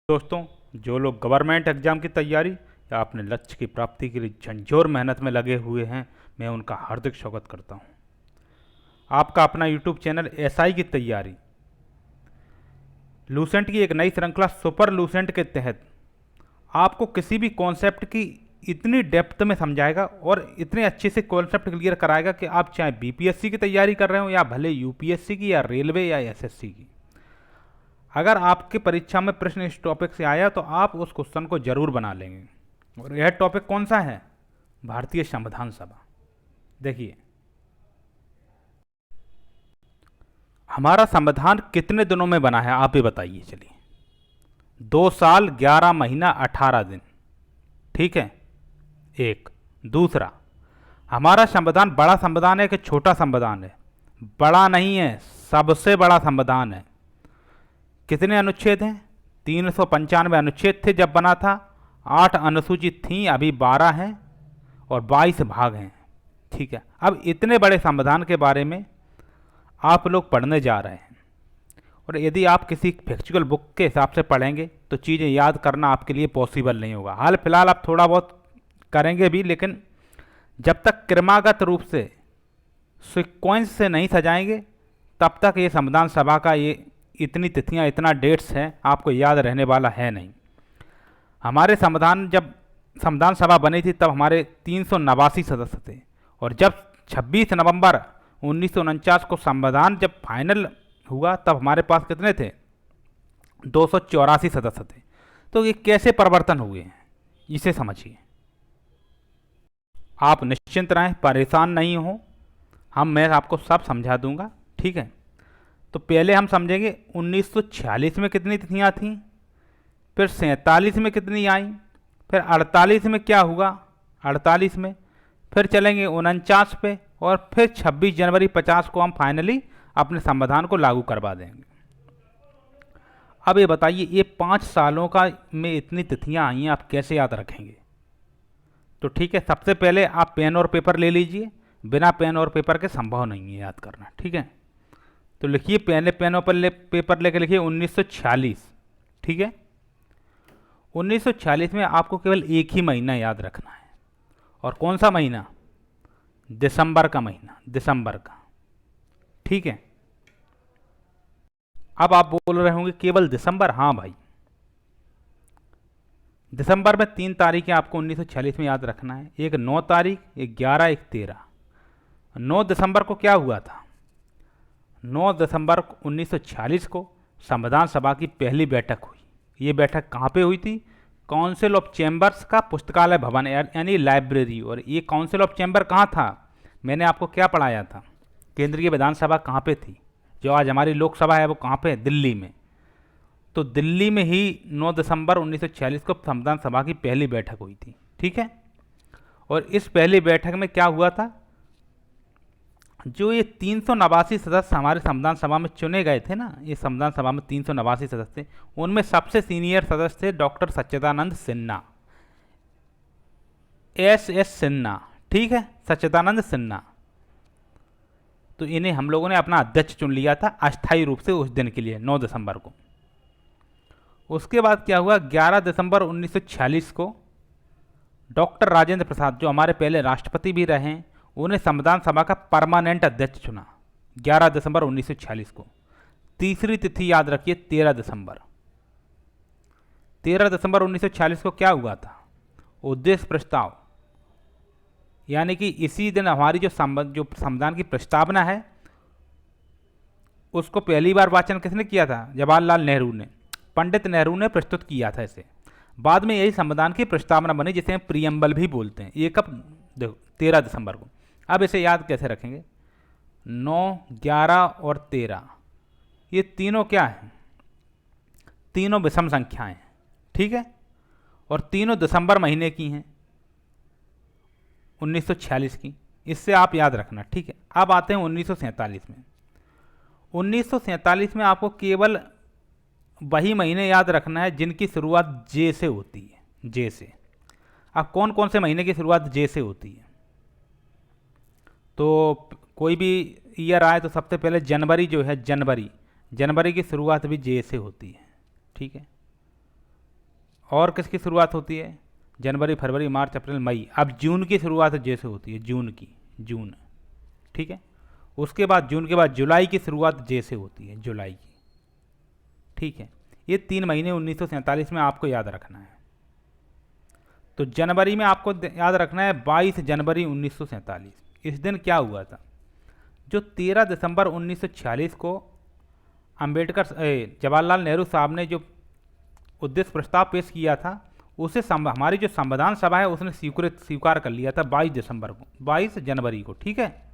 दोस्तों, जो लोग गवर्नमेंट एग्ज़ाम की तैयारी या अपने लक्ष्य की प्राप्ति के लिए झंझोर मेहनत में लगे हुए हैं, मैं उनका हार्दिक स्वागत करता हूं। आपका अपना यूट्यूब चैनल एसआई की तैयारी लूसेंट की एक नई श्रृंखला सुपर लूसेंट के तहत आपको किसी भी कॉन्सेप्ट की इतनी डेप्थ में समझाएगा और इतने अच्छे से कॉन्सेप्ट क्लियर कराएगा कि आप चाहे बीपीएससी की तैयारी कर रहे हो या भले यूपीएससी की या रेलवे या एसएससी की। अगर आपकी परीक्षा में प्रश्न इस टॉपिक से आया तो आप उस क्वेश्चन को जरूर बना लेंगे। और यह टॉपिक कौन सा है? भारतीय संविधान सभा। देखिए, हमारा संविधान कितने दिनों में बना है आप ये बताइए। चलिए, 2 साल 11 महीना 18 दिन, ठीक है। एक दूसरा, हमारा संविधान बड़ा संविधान है कि छोटा संविधान है? बड़ा नहीं है, सबसे बड़ा संविधान है। कितने अनुच्छेद हैं? 395 अनुच्छेद थे जब बना था। 8 अनुसूचित थी, अभी 12 हैं और 22 भाग हैं, ठीक है। अब इतने बड़े संविधान के बारे में आप लोग पढ़ने जा रहे हैं और यदि आप किसी फैक्चुअल बुक के हिसाब से पढ़ेंगे तो चीज़ें याद करना आपके लिए पॉसिबल नहीं होगा। हाल फिलहाल आप थोड़ा बहुत करेंगे भी, लेकिन जब तक क्रमागत रूप से सीक्वेंस से नहीं सजाएंगे तब तक ये संविधान सभा का ये इतनी तिथियां, इतना डेट्स हैं, आपको याद रहने वाला है नहीं। हमारे जब संविधान सभा बनी थी तब हमारे 389 सदस्य थे और जब 26 नवंबर 1949 को संविधान जब फाइनल हुआ तब हमारे पास कितने थे? 284 सदस्य थे। तो ये कैसे परिवर्तन हुए हैं इसे समझिए। आप निश्चिंत रहें, परेशान नहीं हो, मैं आपको सब समझा दूंगा, ठीक है। तो पहले हम समझेंगे 1946 में कितनी तिथियां थीं, फिर 47 में कितनी आई, फिर 48 में क्या हुआ, 48 में फिर चलेंगे 49 पे और फिर 26 जनवरी 50 को हम फाइनली अपने संविधान को लागू करवा देंगे। अब ये बताइए, ये 5 सालों का में इतनी तिथियां आई हैं, आप कैसे याद रखेंगे? तो ठीक है, सबसे पहले आप पेन और पेपर ले लीजिए। बिना पेन और पेपर के संभव नहीं है याद करना, ठीक है। तो लिखिए, पहले पेनों पर पेपर लेके लिखिए 1946, ठीक है। 1946 में आपको केवल एक ही महीना याद रखना है, और कौन सा महीना? दिसंबर का महीना, दिसंबर का, ठीक है। अब आप बोल रहे होंगे केवल दिसंबर? हाँ भाई, दिसंबर में 3 तारीखें आपको 1946 में याद रखना है। एक 9 तारीख, एक 11, एक 13। 9 दिसंबर को क्या हुआ था? 9 दिसंबर 1946 को संविधान सभा की पहली बैठक हुई। ये बैठक कहाँ पे हुई थी? काउंसिल ऑफ चैम्बर्स का पुस्तकालय भवन, यानी लाइब्रेरी। और ये काउंसिल ऑफ चैम्बर कहाँ था? मैंने आपको क्या पढ़ाया था? केंद्रीय विधानसभा कहाँ पे थी? जो आज हमारी लोकसभा है वो कहाँ पे है? दिल्ली में। तो दिल्ली में ही 9 दिसंबर 1946 को संविधान सभा की पहली बैठक हुई थी, ठीक है। और इस पहली बैठक में क्या हुआ था? जो ये 389 सदस्य हमारे संविधान सभा में चुने गए थे ना, ये संविधान सभा में 389 सदस्य थे, उनमें सबसे सीनियर सदस्य थे डॉक्टर सच्चिदानंद सिन्हा, एस सिन्हा, ठीक है, सच्चिदानंद सिन्हा। तो इन्हें हम लोगों ने अपना अध्यक्ष चुन लिया था अस्थायी रूप से उस दिन के लिए, 9 दिसंबर को। उसके बाद क्या हुआ? 11 दिसंबर 1946 को डॉक्टर राजेंद्र प्रसाद, जो हमारे पहले राष्ट्रपति भी रहे हैं, उन्हें संविधान सभा का परमानेंट अध्यक्ष चुना 11 दिसंबर 1946 को। तीसरी तिथि याद रखिए, 13 दिसंबर। 13 दिसंबर 1946 को क्या हुआ था? उद्देश्य प्रस्ताव, यानी कि इसी दिन हमारी जो संविधान की प्रस्तावना है उसको पहली बार वाचन किसने किया था? जवाहरलाल नेहरू ने, पंडित नेहरू ने प्रस्तुत किया था इसे। बाद में यही संविधान की प्रस्तावना बनी, जिसे हम प्रियम्बल भी बोलते हैं। ये कब? देखो, 13 दिसंबर को। अब इसे याद कैसे रखेंगे? 9, 11 और 13, ये तीनों क्या हैं? तीनों विषम संख्याएं हैं, ठीक है, और तीनों दिसंबर महीने की हैं, 1946 की। इससे आप याद रखना, ठीक है। अब आते हैं 1947 में। 1947 में आपको केवल वही महीने याद रखना है जिनकी शुरुआत जे से होती है, जे से। अब कौन कौन से महीने की शुरुआत जे से होती है? तो कोई भी ईयर आए तो सबसे पहले जनवरी जो है, जनवरी की शुरुआत भी जे से होती है, ठीक है। और किसकी शुरुआत होती है? जनवरी, फरवरी, मार्च, अप्रैल, मई। अब जून की शुरुआत जैसे होती है, जून की, जून, ठीक है। उसके बाद जून के बाद जुलाई की शुरुआत जैसे होती है, जुलाई की, ठीक है। ये 3 महीने 1947 में आपको याद रखना है। तो जनवरी में आपको याद रखना है 22 जनवरी 1947। इस दिन क्या हुआ था? जो 13 दिसंबर 1946 को अंबेडकर जवाहरलाल नेहरू साहब ने जो उद्देश्य प्रस्ताव पेश किया था, उसे हमारी जो संविधान सभा है उसने स्वीकार कर लिया था 22 दिसंबर को, 22 जनवरी को, ठीक है।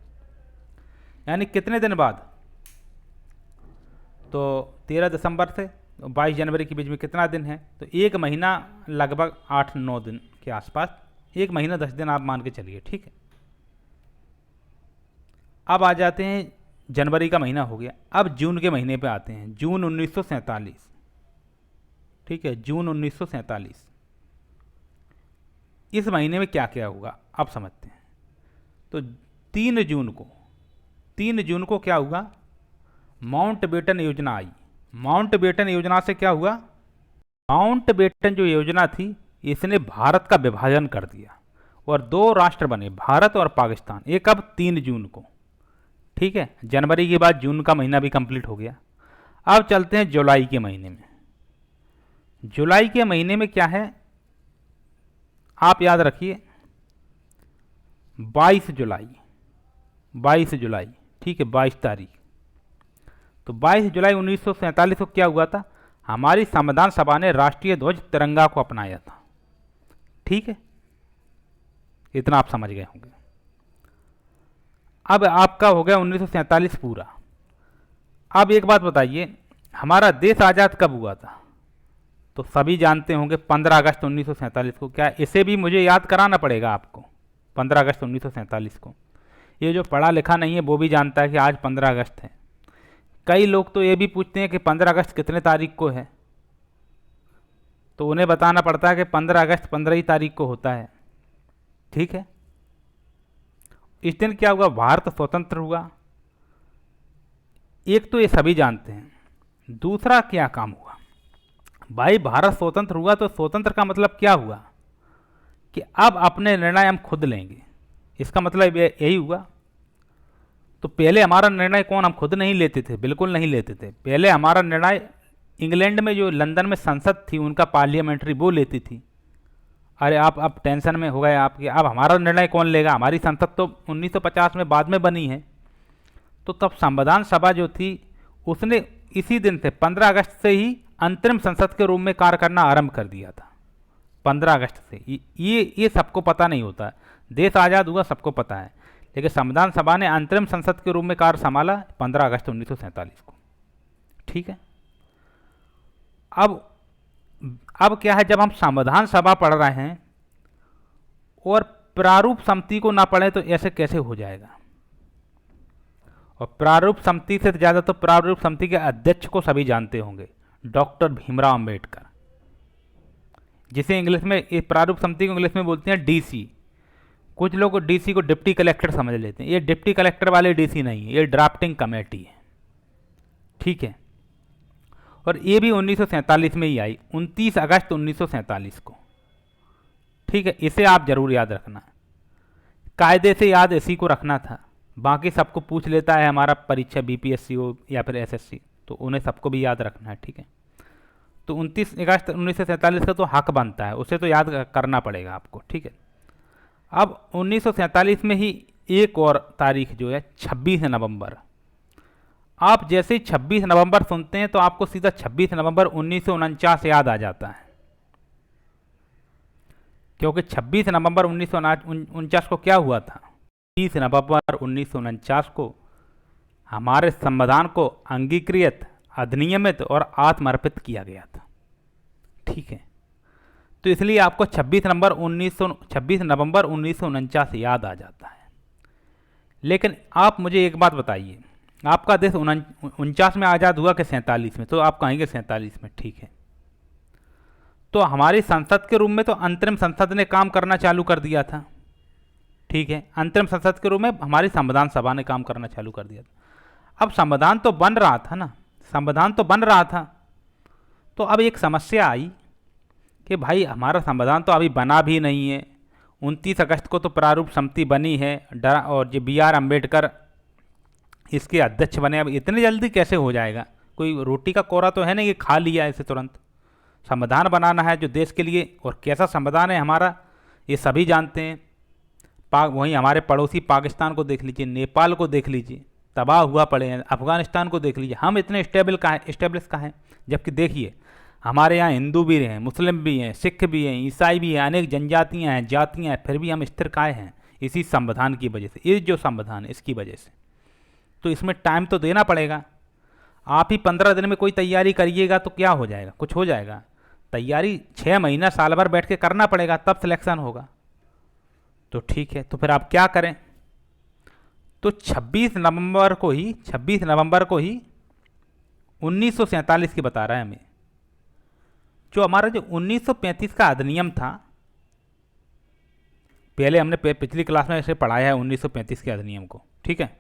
यानी कितने दिन बाद? तो 13 दिसंबर से 22 जनवरी के बीच में कितना दिन है? तो 1 महीना, लगभग 8-9 दिन के आसपास, 1 महीना 10 दिन आप मान के चलिए, ठीक है। अब आ जाते हैं, जनवरी का महीना हो गया, अब जून के महीने पे आते हैं, जून 1947, ठीक है, जून 1947। इस महीने में क्या क्या होगा अब समझते हैं। तो 3 जून को क्या हुआ? माउंटबेटन योजना आई। माउंटबेटन योजना से क्या हुआ? माउंटबेटन जो योजना थी, इसने भारत का विभाजन कर दिया और 2 राष्ट्र बने, भारत और पाकिस्तान। एक अब 3 जून को, ठीक है। जनवरी के बाद जून का महीना भी कंप्लीट हो गया। अब चलते हैं जुलाई के महीने में। जुलाई के महीने में क्या है, आप याद रखिए, 22 जुलाई, 22 जुलाई, ठीक है, 22 तारीख। तो 22 जुलाई 1947 को क्या हुआ था? हमारी संविधान सभा ने राष्ट्रीय ध्वज तिरंगा को अपनाया था, ठीक है। इतना आप समझ गए होंगे। अब आपका हो गया 1947 पूरा। अब एक बात बताइए, हमारा देश आज़ाद कब हुआ था? तो सभी जानते होंगे 15 अगस्त 1947 को। क्या इसे भी मुझे याद कराना पड़ेगा आपको? 15 अगस्त 1947 को। ये जो पढ़ा लिखा नहीं है वो भी जानता है कि आज 15 अगस्त है। कई लोग तो ये भी पूछते हैं कि 15 अगस्त कितने तारीख को है, तो उन्हें बताना पड़ता है कि 15 अगस्त 15 ही तारीख को होता है, ठीक है। इस दिन क्या हुआ? भारत स्वतंत्र हुआ। एक तो ये सभी जानते हैं। दूसरा क्या काम हुआ? भाई भारत स्वतंत्र हुआ तो स्वतंत्र का मतलब क्या हुआ? कि अब अपने निर्णय हम खुद लेंगे। इसका मतलब यही हुआ। तो पहले हमारा निर्णय कौन? हम खुद नहीं लेते थे, बिल्कुल नहीं लेते थे। पहले हमारा निर्णय इंग्लैंड में, जो लंदन में संसद थी उनका पार्लियामेंट्री, वो लेती थी। अरे आप अब टेंशन में हो गए आपके, अब हमारा निर्णय कौन लेगा? हमारी संसद तो 1950 में बाद में बनी है। तो तब संविधान सभा जो थी उसने इसी दिन से 15 अगस्त से ही अंतरिम संसद के रूप में कार्य करना आरंभ कर दिया था। 15 अगस्त से। ये सबको पता नहीं होता है। देश आज़ाद हुआ सबको पता है, लेकिन संविधान सभा ने अंतरिम संसद के रूप में कार्य संभाला 15 अगस्त 1947 को, ठीक है। अब क्या है, जब हम संविधान सभा पढ़ रहे हैं और प्रारूप समिति को ना पढ़े तो ऐसे कैसे हो जाएगा? और प्रारूप समिति से ज़्यादा तो प्रारूप समिति के अध्यक्ष को सभी जानते होंगे, डॉक्टर भीमराव अंबेडकर, जिसे इंग्लिश में, इस प्रारूप समिति को इंग्लिश में बोलते हैं डीसी। कुछ लोग डीसी को डिप्टी कलेक्टर समझ लेते हैं। ये डिप्टी कलेक्टर वाले डीसी नहीं है, ये ड्राफ्टिंग कमेटी है, ठीक है। और ये भी 1947 में ही आई, 29 अगस्त 1947 को, ठीक है। इसे आप जरूर याद रखना, कायदे से याद इसी को रखना था। बाकी सबको पूछ लेता है हमारा परीक्षा, बीपीएससी हो या फिर एसएससी, तो उन्हें सबको भी याद रखना है, ठीक है। तो 29 अगस्त 1947 का तो हक बनता है, उसे तो याद करना पड़ेगा आपको, ठीक है। अब 1947 में ही एक और तारीख जो है 26 नवंबर। आप जैसे ही 26 नवंबर सुनते हैं तो आपको सीधा 26 नवंबर 1949 याद आ जाता है, क्योंकि 26 नवंबर 1949 को क्या हुआ था? 30 नवंबर 1949 को हमारे संविधान को अंगीकृत, अधिनियमित और आत्मर्पित किया गया था, ठीक है। तो इसलिए आपको 26 नवंबर 1949 याद आ जाता है। लेकिन आप मुझे एक बात बताइए, आपका देश 49 में आज़ाद हुआ कि 47 में? तो आप कहेंगे 47 में, ठीक है। तो हमारी संसद के रूप में तो अंतरिम संसद ने काम करना चालू कर दिया था, ठीक है। अंतरिम संसद के रूप में हमारी संविधान सभा ने काम करना चालू कर दिया था। अब संविधान तो बन रहा था ना, संविधान तो बन रहा था। तो अब एक समस्या आई कि भाई हमारा संविधान तो अभी बना भी नहीं है, 29 अगस्त को तो प्रारूप समिति बनी है, और जो B.R. अम्बेडकर इसके अध्यक्ष बने, अब इतनी जल्दी कैसे हो जाएगा? कोई रोटी का कोरा तो है नहीं कि खा लिया ऐसे तुरंत। संविधान बनाना है जो देश के लिए, और कैसा संविधान है हमारा ये सभी जानते हैं। वहीं हमारे पड़ोसी पाकिस्तान को देख लीजिए, नेपाल को देख लीजिए, तबाह हुआ पड़े हैं, अफगानिस्तान को देख लीजिए, हम इतने स्टेबलिश का हैं। जबकि देखिए हमारे यहाँ हिंदू भी हैं, मुस्लिम भी हैं, सिख भी हैं, ईसाई भी हैं, अनेक जनजातियाँ हैं, जातियाँ हैं, फिर भी हम स्थिर काहे हैं? इसी संविधान की वजह से। ये जो संविधान है इसकी वजह से। तो इसमें टाइम तो देना पड़ेगा। आप ही 15 दिन में कोई तैयारी करिएगा तो क्या हो जाएगा? कुछ हो जाएगा? तैयारी 6 महीना साल भर बैठ के करना पड़ेगा, तब सिलेक्शन होगा। तो ठीक है, तो फिर आप क्या करें? तो 26 नवंबर को ही 1947 की बता रहा है हमें, जो हमारा जो 1935 का अधिनियम था, पहले हमने पिछली क्लास में इसे पढ़ाया है 1935 के अधिनियम को, ठीक है।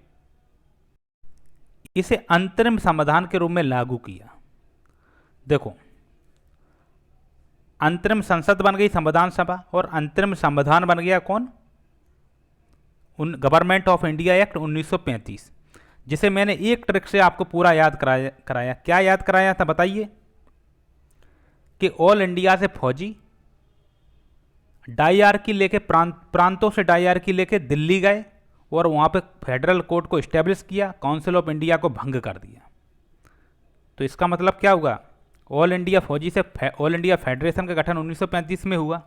इसे अंतरिम संविधान के रूप में लागू किया। देखो, अंतरिम संसद बन गई संविधान सभा, और अंतरिम संविधान बन गया कौन? गवर्नमेंट ऑफ इंडिया एक्ट 1935, जिसे मैंने एक ट्रिक से आपको पूरा याद कराया। क्या याद कराया था बताइए? कि ऑल इंडिया से फौजी डाईआरकी लेके प्रांतों से डाईआरकी लेके दिल्ली गए, और वहाँ पे फेडरल कोर्ट को इस्टेब्लिश किया, काउंसिल ऑफ इंडिया को भंग कर दिया। तो इसका मतलब क्या हुआ? ऑल इंडिया फौजी से ऑल इंडिया फेडरेशन का गठन 1935 में हुआ,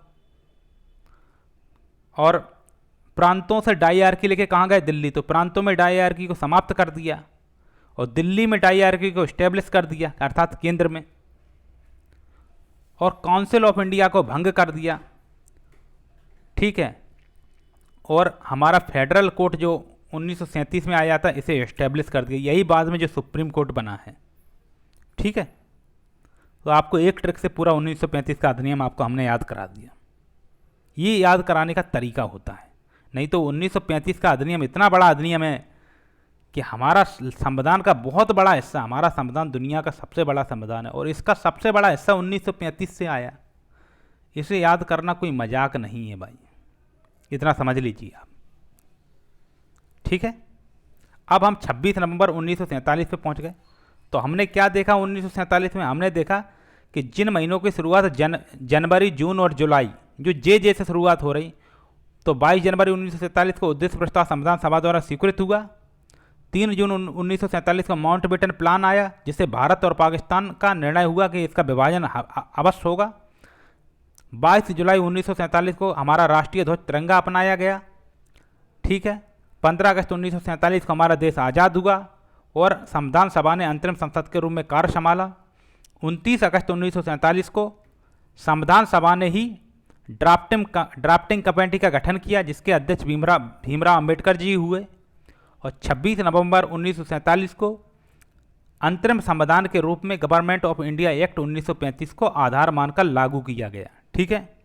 और प्रांतों से डाईआरकी लेके कहाँ गए? दिल्ली। तो प्रांतों में डाईआरकी को समाप्त कर दिया, और दिल्ली में डाईआरकी को इस्टेब्लिश कर दिया, अर्थात केंद्र में, और काउंसिल ऑफ इंडिया को भंग कर दिया, ठीक है। और हमारा फेडरल कोर्ट जो 1937 में आया था, इसे इस्टेब्लिश कर दिया। यही बाद में जो सुप्रीम कोर्ट बना है, ठीक है। तो आपको एक ट्रिक से पूरा 1935 का अधिनियम आपको हमने याद करा दिया। ये याद कराने का तरीका होता है, नहीं तो 1935 का अधिनियम इतना बड़ा अधिनियम है कि हमारा संविधान का बहुत बड़ा हिस्सा, हमारा संविधान दुनिया का सबसे बड़ा संविधान है, और इसका सबसे बड़ा हिस्सा 1935 से आया। इसे याद करना कोई मजाक नहीं है भाई, इतना समझ लीजिए आप, ठीक है। अब हम 26 नवंबर 1947 पे पहुंच गए। तो हमने क्या देखा 1947 में? हमने देखा कि जिन महीनों की शुरुआत जनवरी, जून और जुलाई, जो जे से शुरुआत हो रही, तो 22 जनवरी 1947 को उद्देश्य प्रस्ताव संविधान सभा द्वारा स्वीकृत हुआ। 3 जून 1947 को माउंटबेटन प्लान आया, जिससे भारत और पाकिस्तान का निर्णय हुआ कि इसका विभाजन अवश्य होगा। 22 जुलाई 1947 को हमारा राष्ट्रीय ध्वज तिरंगा अपनाया गया, ठीक है। 15 अगस्त 1947 को हमारा देश आज़ाद हुआ, और संविधान सभा ने अंतरिम संसद के रूप में कार्य संभाला। 29 अगस्त 1947 को संविधान सभा ने ही ड्राफ्टिंग कमेटी का गठन किया, जिसके अध्यक्ष भीमराव अंबेडकर जी हुए। और 26 नवंबर 1947 को अंतरिम संविधान के रूप में गवर्नमेंट ऑफ इंडिया एक्ट 1935 को आधार मानकर लागू किया गया, ठीक है।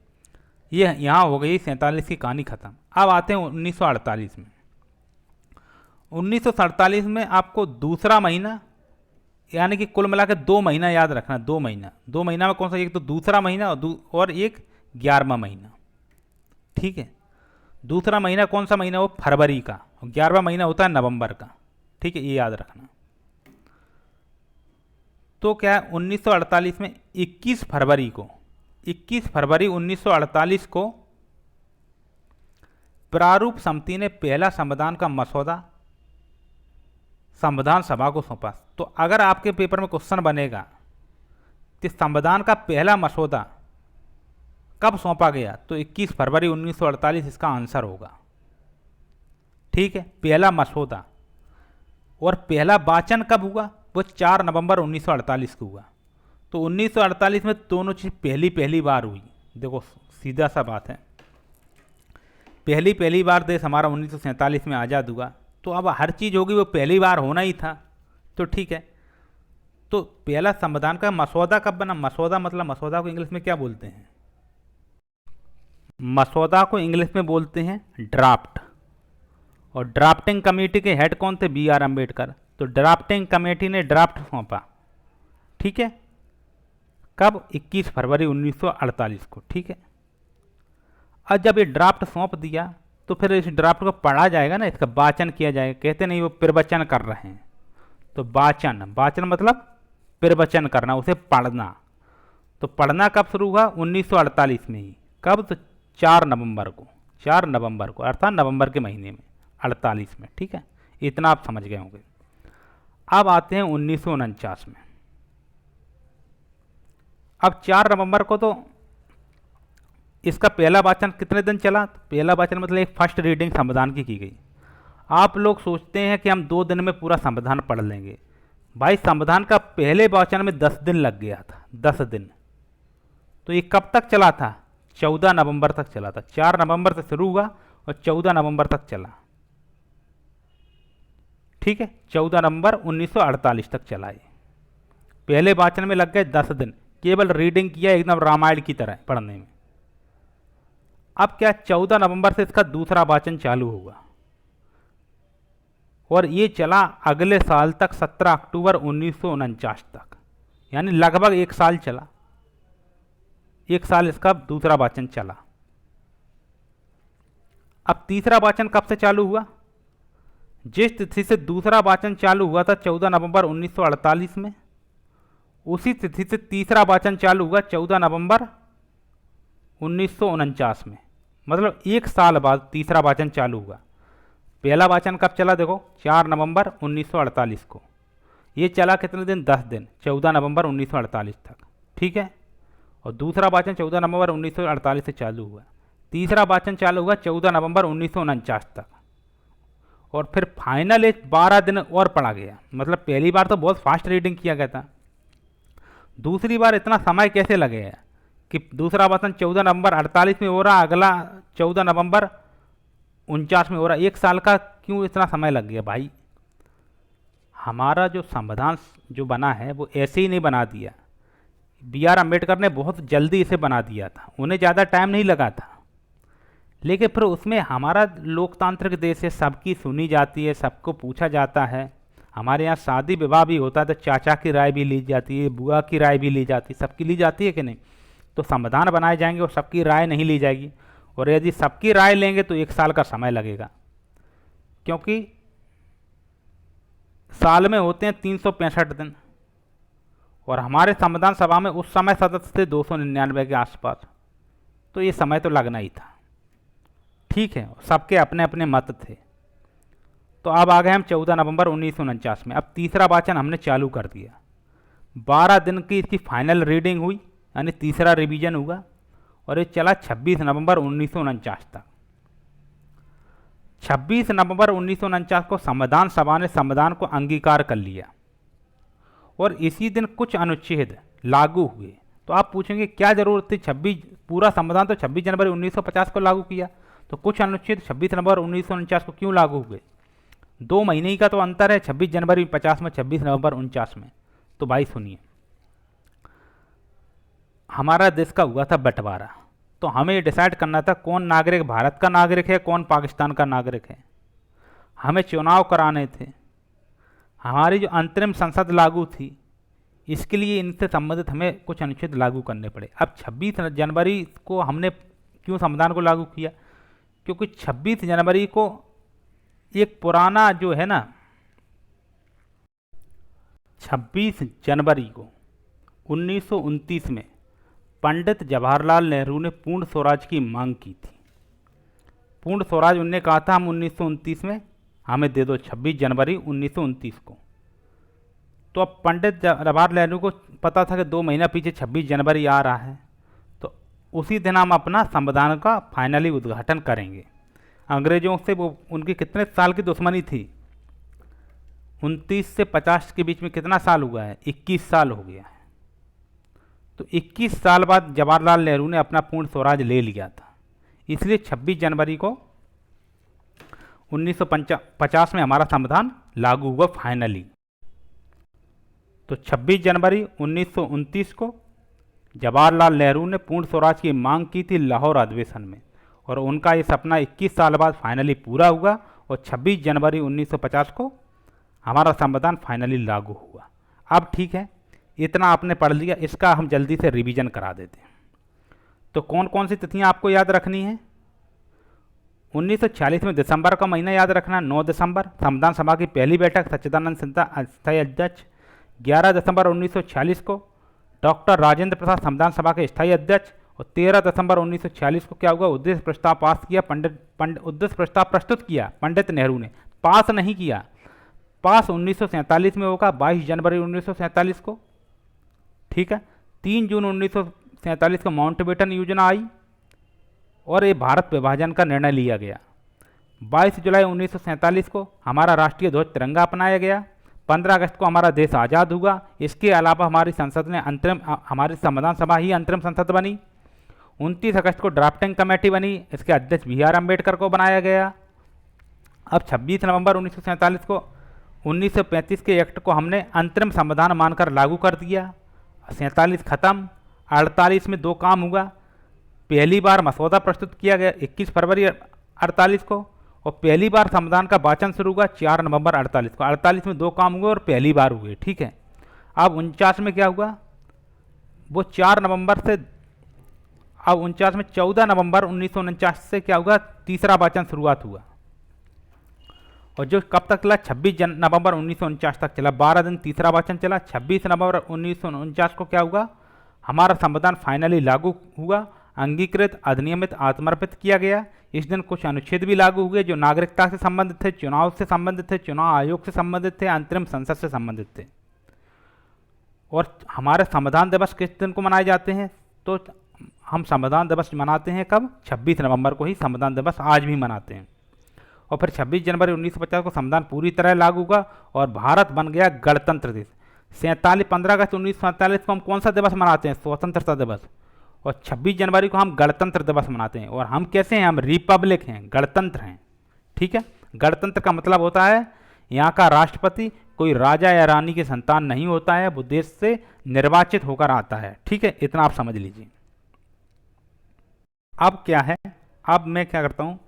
ये यहाँ हो गई 47 की कहानी खत्म। अब आते हैं 1948 में। 1947 में आपको दूसरा महीना, यानी कि कुल मिला के 2 महीना याद रखना। 2 महीना में कौन सा? एक तो दूसरा महीना और एक 11वां महीना, ठीक है। दूसरा महीना कौन सा महीना? वो फरवरी का, और 11वां महीना होता है नवंबर का, ठीक है, ये याद रखना। तो क्या है 1948 में 21 फरवरी 1948 को प्रारूप समिति ने पहला संविधान का मसौदा संविधान सभा को सौंपा। तो अगर आपके पेपर में क्वेश्चन बनेगा कि संविधान का पहला मसौदा कब सौंपा गया, तो 21 फरवरी 1948 इसका आंसर होगा, ठीक है। पहला मसौदा, और पहला वाचन कब हुआ? वो 4 नवंबर 1948 को हुआ। तो 1948 में दोनों चीज़ पहली बार हुई। देखो सीधा सा बात है, पहली बार देश हमारा 1947 में आज़ाद हुआ। तो अब हर चीज़ होगी वो पहली बार होना ही था, तो ठीक है। तो पहला संविधान का मसौदा कब बना? मसौदा मतलब, मसौदा को इंग्लिश में क्या बोलते हैं? मसौदा को इंग्लिश में बोलते हैं ड्राफ्ट। और ड्राफ्टिंग कमेटी के हेड कौन थे? B.R. अम्बेडकर। तो ड्राफ्टिंग कमेटी ने ड्राफ्ट सौंपा, ठीक है। कब? 21 फरवरी 1948 को। ठीक है, अब जब ये ड्राफ्ट सौंप दिया तो फिर इस ड्राफ्ट को पढ़ा जाएगा ना, इसका वाचन किया जाएगा। कहते नहीं वो प्रवचन कर रहे हैं, तो वाचन, वाचन मतलब प्रवचन करना, उसे पढ़ना। तो पढ़ना कब शुरू हुआ? 1948 में ही। कब? तो 4 नवंबर को, 4 नवंबर को, अर्थात नवंबर के महीने में, 48 में। ठीक है, इतना आप समझ गए होंगे। अब आते हैं 1949 में। अब 4 नवंबर को तो इसका पहला वाचन कितने दिन चला? तो पहला वाचन मतलब एक फर्स्ट रीडिंग संविधान की गई। आप लोग सोचते हैं कि हम 2 दिन में पूरा संविधान पढ़ लेंगे। भाई संविधान का पहले वाचन में 10 दिन लग गया था, 10 दिन। तो ये कब तक चला था? 14 नवंबर तक चला था। 4 नवंबर से शुरू हुआ और 14 नवंबर तक चला। ठीक है, 14 नवंबर 1948 तक चला। ये पहले वाचन में लग गए 10 दिन, केवल रीडिंग किया, एकदम रामायण की तरह पढ़ने में। अब क्या, 14 नवंबर से इसका दूसरा वाचन चालू हुआ और ये चला अगले साल तक, 17 अक्टूबर 1949 तक, यानी लगभग 1 साल चला। 1 साल इसका दूसरा वाचन चला। अब तीसरा वाचन कब से चालू हुआ? जिस तिथि से दूसरा वाचन चालू हुआ था 14 नवंबर 1948 में, उसी तिथि से तीसरा वाचन चालू हुआ 14 नवंबर 1949 में। मतलब 1 साल बाद तीसरा वाचन चालू हुआ। पहला वाचन कब चला? देखो 4 नवंबर 1948 को। ये चला कितने दिन? 10 दिन, 14 नवंबर 1948 तक। ठीक है, और दूसरा वाचन 14 नवंबर 1948 से चालू हुआ। तीसरा वाचन चालू हुआ 14 नवंबर 1949 तक, और फिर फाइनल एक 12 दिन और पढ़ा गया। मतलब पहली बार तो बहुत फास्ट रीडिंग किया गया था, दूसरी बार इतना समय कैसे लगेगा कि दूसरा वाचन 14 नवंबर 48 में हो रहा, अगला 14 नवंबर 49 में हो रहा। 1 साल का क्यों इतना समय लग गया भाई? हमारा जो संविधान जो बना है वो ऐसे ही नहीं बना दिया। B.R. अम्बेडकर ने बहुत जल्दी इसे बना दिया था, उन्हें ज़्यादा टाइम नहीं लगा था। लेकिन फिर उसमें हमारा लोकतांत्रिक देश है, सबकी सुनी जाती है, सबको पूछा जाता है। हमारे यहाँ शादी विवाह भी होता है तो चाचा की राय भी ली जाती है, बुआ की राय भी ली जाती है, सबकी ली जाती है कि नहीं? तो संविधान बनाए जाएंगे और सबकी राय नहीं ली जाएगी, और यदि सबकी राय लेंगे तो 1 साल का समय लगेगा, क्योंकि साल में होते हैं 365 दिन, और हमारे संविधान सभा में उस समय सदस्य थे 299 के आसपास। तो ये समय तो लगना ही था। ठीक है, सबके अपने अपने मत थे। तो अब आ गए हम 14 नवंबर 1949 में। अब तीसरा वाचन हमने चालू कर दिया। 12 दिन की इसकी फाइनल रीडिंग हुई, यानी तीसरा रिवीजन हुआ, और ये चला 26 नवंबर 1949 तक। 26 नवंबर 1949 को संविधान सभा ने संविधान को अंगीकार कर लिया, और इसी दिन कुछ अनुच्छेद लागू हुए। तो आप पूछेंगे क्या जरूरत थी? 26 पूरा संविधान तो 26 जनवरी 1950 को लागू किया, तो कुछ अनुच्छेद 26 नवंबर 1949 को क्यों लागू हुए? 2 महीने का तो अंतर है, 26 जनवरी 50 में, 26 नवंबर 49 में। तो भाई सुनिए, हमारा देश का हुआ था बंटवारा, तो हमें ये डिसाइड करना था कौन नागरिक भारत का नागरिक है, कौन पाकिस्तान का नागरिक है। हमें चुनाव कराने थे। हमारी जो अंतरिम संसद लागू थी, इसके लिए इनसे संबंधित हमें कुछ अनुच्छेद लागू करने पड़े। अब 26 जनवरी को हमने क्यों संविधान को लागू किया? क्योंकि 26 जनवरी को एक पुराना जो है ना, 26 जनवरी को 1929 में पंडित जवाहरलाल नेहरू ने पूर्ण स्वराज की मांग की थी। पूर्ण स्वराज उनने कहा था हम 1929 में हमें दे दो, 26 जनवरी 1929 को। तो अब पंडित जवाहरलाल नेहरू को पता था कि 2 महीना पीछे 26 जनवरी आ रहा है, तो उसी दिन हम अपना संविधान का फाइनली उद्घाटन करेंगे। अंग्रेजों से वो उनकी कितने साल की दुश्मनी थी? 29 से 50 के बीच में कितना साल हुआ है? 21 साल हो गया है। तो 21 साल बाद जवाहरलाल नेहरू ने अपना पूर्ण स्वराज ले लिया था, इसलिए 26 जनवरी को 1950 में हमारा संविधान लागू हुआ फाइनली। तो 26 जनवरी 1929 को जवाहरलाल नेहरू ने पूर्ण स्वराज की मांग की थी लाहौर अधिवेशन में, और उनका ये सपना 21 साल बाद फाइनली पूरा हुआ, और 26 जनवरी 1950 को हमारा संविधान फाइनली लागू हुआ। अब ठीक है, इतना आपने पढ़ लिया, इसका हम जल्दी से रिवीजन करा देते हैं। तो कौन कौन सी तिथियां आपको याद रखनी है? 1946 में दिसंबर का महीना याद रखना, 9 दिसंबर संविधान सभा की पहली बैठक, सच्चिदानंद सिन्हा अस्थायी अध्यक्ष। 11 दिसंबर 1946 को डॉक्टर राजेंद्र प्रसाद संविधान सभा के स्थायी अध्यक्ष। और 13 दिसंबर 1946 को क्या हुआ? उद्देश्य प्रस्ताव पास किया, उद्देश्य प्रस्ताव प्रस्तुत किया पंडित नेहरू ने, पास नहीं किया। पास 1947 में होगा, 22 जनवरी 1947 को, ठीक है। 3 जून 1947 को माउंटबेटन योजना आई और ये भारत विभाजन का निर्णय लिया गया। 22 जुलाई 1947 को हमारा राष्ट्रीय ध्वज तिरंगा अपनाया गया। 15 अगस्त को हमारा देश आज़ाद हुआ। इसके अलावा हमारी संसद ने हमारी संविधान सभा ही अंतरिम संसद बनी। 29 अगस्त को ड्राफ्टिंग कमेटी बनी, इसके अध्यक्ष BR अम्बेडकर को बनाया गया। अब 26 नवंबर 1947 को 1935 के एक्ट को हमने अंतरिम संविधान मानकर लागू कर दिया। 47 खत्म। 48 में 2 काम हुआ। पहली बार मसौदा प्रस्तुत किया गया 21 फरवरी 48 को, और पहली बार संविधान का वाचन शुरू हुआ 4 नवंबर 48 को। 48 में 2 काम हुए और पहली बार हुए, ठीक है। अब 49 में क्या हुआ? वो 4 नवंबर से, अब 49 में 14 नवंबर 1949 से क्या हुआ? तीसरा वाचन शुरुआत हुआ, और जो कब तक चला? 26 नवंबर 1949 तक चला। 12 दिन तीसरा वाचन चला। 26 नवंबर 1949 को क्या हुआ? हमारा संविधान फाइनली लागू हुआ, अंगीकृत, अधिनियमित, आत्मर्पित किया गया। इस दिन कुछ अनुच्छेद भी लागू हुए जो नागरिकता से संबंधित थे, चुनाव से संबंधित थे, चुनाव आयोग से संबंधित थे, अंतरिम संसद से संबंधित थे। और हमारे संविधान दिवस किस दिन को मनाए जाते हैं? तो हम संविधान दिवस मनाते हैं कब? 26 नवंबर को ही संविधान दिवस आज भी मनाते हैं। और फिर 26 जनवरी 1950 को संविधान पूरी तरह लागू हुआ और भारत बन गया गणतंत्र देश। 15 अगस्त 1947 को हम कौन सा दिवस मनाते हैं? स्वतंत्रता दिवस। और 26 जनवरी को हम गणतंत्र दिवस मनाते हैं। और हम कैसे हैं? हम रिपब्लिक हैं, गणतंत्र हैं, ठीक है। गणतंत्र का मतलब होता है यहाँ का राष्ट्रपति कोई राजा या रानी की संतान नहीं होता है, वो देश से निर्वाचित होकर आता है, ठीक है। इतना आप समझ लीजिए। अब क्या है? अब मैं क्या करता हूँ,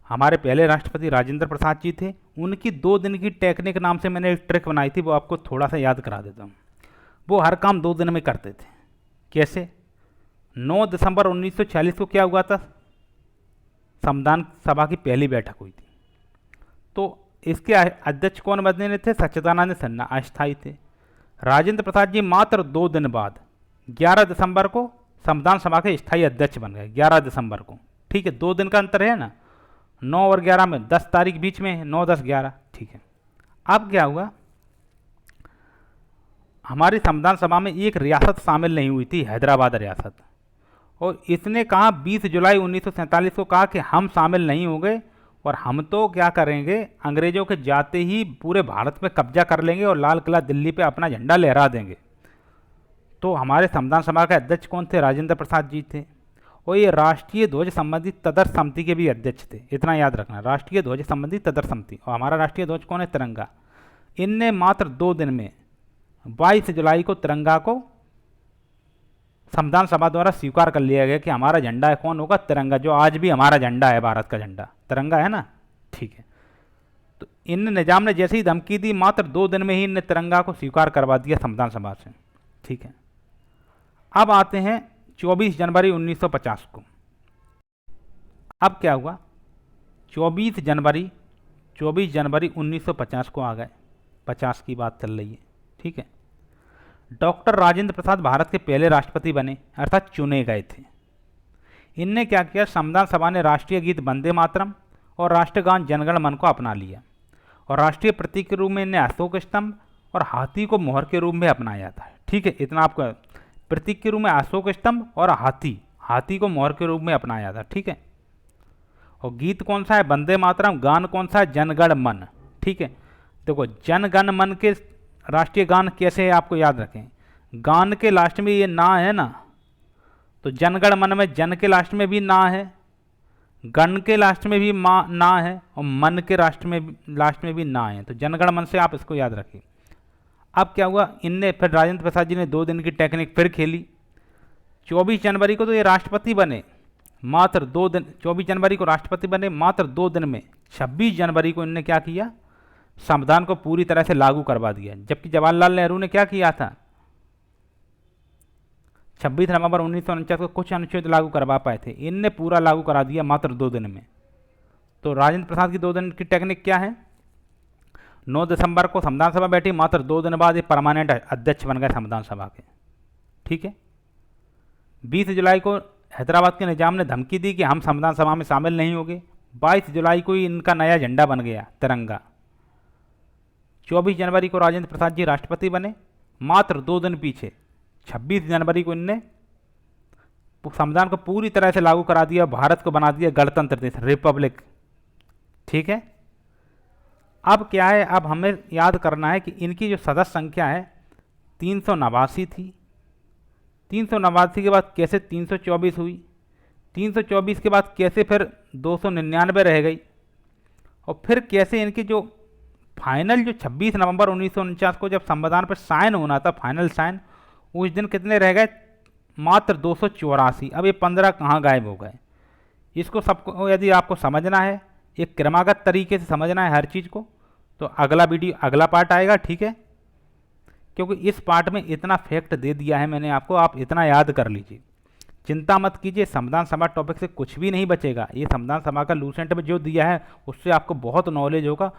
हमारे पहले राष्ट्रपति राजेंद्र प्रसाद जी थे, उनकी 2 दिन की टेक्निक नाम से मैंने एक ट्रिक बनाई थी, वो आपको थोड़ा सा याद करा देता हूँ। वो हर काम 2 दिन में करते थे। कैसे? 9 दिसंबर 1946 को क्या हुआ था? संविधान सभा की पहली बैठक हुई थी। तो इसके अध्यक्ष कौन बने थे? सच्चिदानंद सिन्हा अस्थायी थे। राजेंद्र प्रसाद जी मात्र 2 दिन बाद 11 दिसंबर को संविधान सभा के स्थायी अध्यक्ष बन गए। 11 दिसंबर को, ठीक है। 2 दिन का अंतर है ना, 9 और 11 में, 10 तारीख बीच में है, 9, 10, 11, ठीक है। अब क्या हुआ? हमारी संविधान सभा में एक रियासत शामिल नहीं हुई थी, हैदराबाद रियासत, और इसने कहा 20 जुलाई 1947 को कहा कि हम शामिल नहीं होंगे और हम तो क्या करेंगे, अंग्रेजों के जाते ही पूरे भारत पे कब्जा कर लेंगे और लाल किला दिल्ली पे अपना झंडा लहरा देंगे। तो हमारे संविधान सभा के अध्यक्ष कौन थे? राजेंद्र प्रसाद जी थे। और ये राष्ट्रीय ध्वज संबंधी तदर्थ समिति के भी अध्यक्ष थे, इतना याद रखना, राष्ट्रीय ध्वज संबंधी तदर्थ समिति। और हमारा राष्ट्रीय ध्वज कौन है? तिरंगा। इनने मात्र 2 दिन में 22 जुलाई को तिरंगा को संविधान सभा द्वारा स्वीकार कर लिया गया कि हमारा झंडा है, कौन होगा? तिरंगा, जो आज भी हमारा झंडा है, भारत का झंडा तिरंगा है ना, ठीक है। तो इन निजाम ने जैसे ही धमकी दी, मात्र 2 दिन में ही इनने तिरंगा को स्वीकार करवा दिया संविधान सभा से, ठीक है। अब आते हैं 24 जनवरी 1950 को। अब क्या हुआ? 24 जनवरी 1950 को आ गए, 50 की बात चल रही है, ठीक है। डॉक्टर राजेंद्र प्रसाद भारत के पहले राष्ट्रपति बने, अर्थात चुने गए थे। इनने क्या किया? संविधान सभा ने राष्ट्रीय गीत वंदे मातरम और राष्ट्रगान जनगण मन को अपना लिया, और राष्ट्रीय प्रतीक के रूप में इन्हें अशोक स्तंभ और हाथी को मोहर के रूप में अपनाया था, ठीक है। इतना आपको, प्रतीक के रूप में अशोक स्तंभ और हाथी को मोहर के रूप में अपनाया था, ठीक है। और गीत कौन सा है? वंदे मातरम। गान कौन सा है? जनगण मन, ठीक है। देखो, जनगण मन के राष्ट्रीय गान कैसे है आपको याद रखें। गान के लास्ट में ये ना है ना, तो जनगण मन में जन के लास्ट में भी ना है, गण के लास्ट में भी ना है, और मन के लास्ट में भी ना है, तो जनगण मन से आप इसको याद रखिए। अब क्या हुआ? इनने फिर राजेंद्र प्रसाद जी ने 2 दिन की टेक्निक फिर खेली। 24 जनवरी को तो ये राष्ट्रपति बने, मात्र 2 दिन, 24 जनवरी को राष्ट्रपति बने, मात्र 2 दिन में 26 जनवरी को इनने क्या किया? संविधान को पूरी तरह से लागू करवा दिया। जबकि जवाहरलाल नेहरू ने क्या किया था? 26 नवंबर 1949 को कुछ अनुच्छेद लागू करवा पाए थे, इनने पूरा लागू करा दिया मात्र 2 दिन में। तो राजेंद्र प्रसाद की 2 दिन की टेक्निक क्या है? 9 दिसंबर को संविधान सभा बैठी, मात्र 2 दिन बाद ये परमानेंट अध्यक्ष बन गए संविधान सभा के। ठीक है। 20 जुलाई को हैदराबाद के निजाम ने धमकी दी कि हम संविधान सभा में शामिल नहीं होंगे। 22 जुलाई को ही इनका नया झंडा बन गया तिरंगा। 24 जनवरी को राजेंद्र प्रसाद जी राष्ट्रपति बने, मात्र 2 दिन पीछे 26 जनवरी को इनने संविधान को पूरी तरह से लागू करा दिया, भारत को बना दिया गणतंत्र देश, रिपब्लिक। ठीक है। अब क्या है, अब हमें याद करना है कि इनकी जो सदस्य संख्या है 389 थी। 389 के बाद कैसे 324 हुई, 324 के बाद कैसे फिर 299 रह गई, और फिर कैसे इनकी जो फाइनल जो 26 नवंबर 1949 को जब संविधान पर साइन होना था, फाइनल साइन, उस दिन कितने रह गए? मात्र 284। अब ये 15 कहाँ गायब हो गए? इसको सबको यदि आपको समझना है, एक क्रमागत तरीके से समझना है हर चीज़ को, तो अगला वीडियो, अगला पार्ट आएगा। ठीक है। क्योंकि इस पार्ट में इतना फैक्ट दे दिया है मैंने आपको, आप इतना याद कर लीजिए। चिंता मत कीजिए, संविधान सभा टॉपिक से कुछ भी नहीं बचेगा। ये संविधान सभा का लूसेंट में जो दिया है उससे आपको बहुत नॉलेज होगा,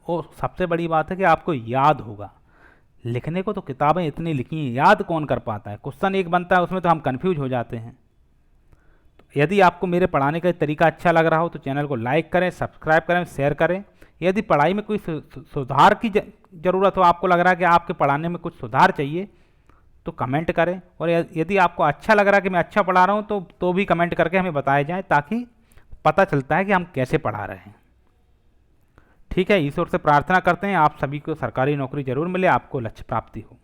और सबसे बड़ी बात है कि आपको याद होगा। लिखने को तो किताबें इतनी लिखी हैं, याद कौन कर पाता है? क्वेश्चन एक बनता है उसमें तो हम कन्फ्यूज हो जाते हैं। तो यदि आपको मेरे पढ़ाने का तरीका अच्छा लग रहा हो तो चैनल को लाइक करें, सब्सक्राइब करें, शेयर करें। यदि पढ़ाई में कोई सुधार की ज़रूरत हो, आपको लग रहा है कि आपके पढ़ाने में कुछ सुधार चाहिए, तो कमेंट करें। और यदि आपको अच्छा लग रहा है कि मैं अच्छा पढ़ा रहा हूँ तो भी कमेंट करके हमें बताया जाए, ताकि पता चलता है कि हम कैसे पढ़ा रहे हैं। ठीक है। ईश्वर से प्रार्थना करते हैं आप सभी को सरकारी नौकरी जरूर मिले, आपको लक्ष्य प्राप्ति हो।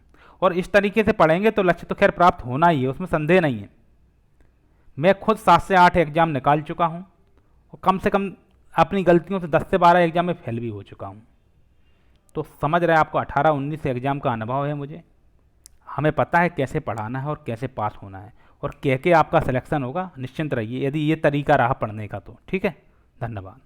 और इस तरीके से पढ़ेंगे तो लक्ष्य तो खैर प्राप्त होना ही है, उसमें संदेह नहीं है। मैं खुद 7 से 8 एग्ज़ाम निकाल चुका हूँ, और कम से कम अपनी गलतियों से 10 से 12 एग्ज़ाम में फेल भी हो चुका हूँ। तो समझ रहे हैं, आपको 18-19 एग्ज़ाम का अनुभव है मुझे। हमें पता है कैसे पढ़ाना है और कैसे पास होना है, और कह के आपका सिलेक्शन होगा, निश्चिंत रहिए यदि ये तरीका रहा पढ़ने का तो। ठीक है। धन्यवाद।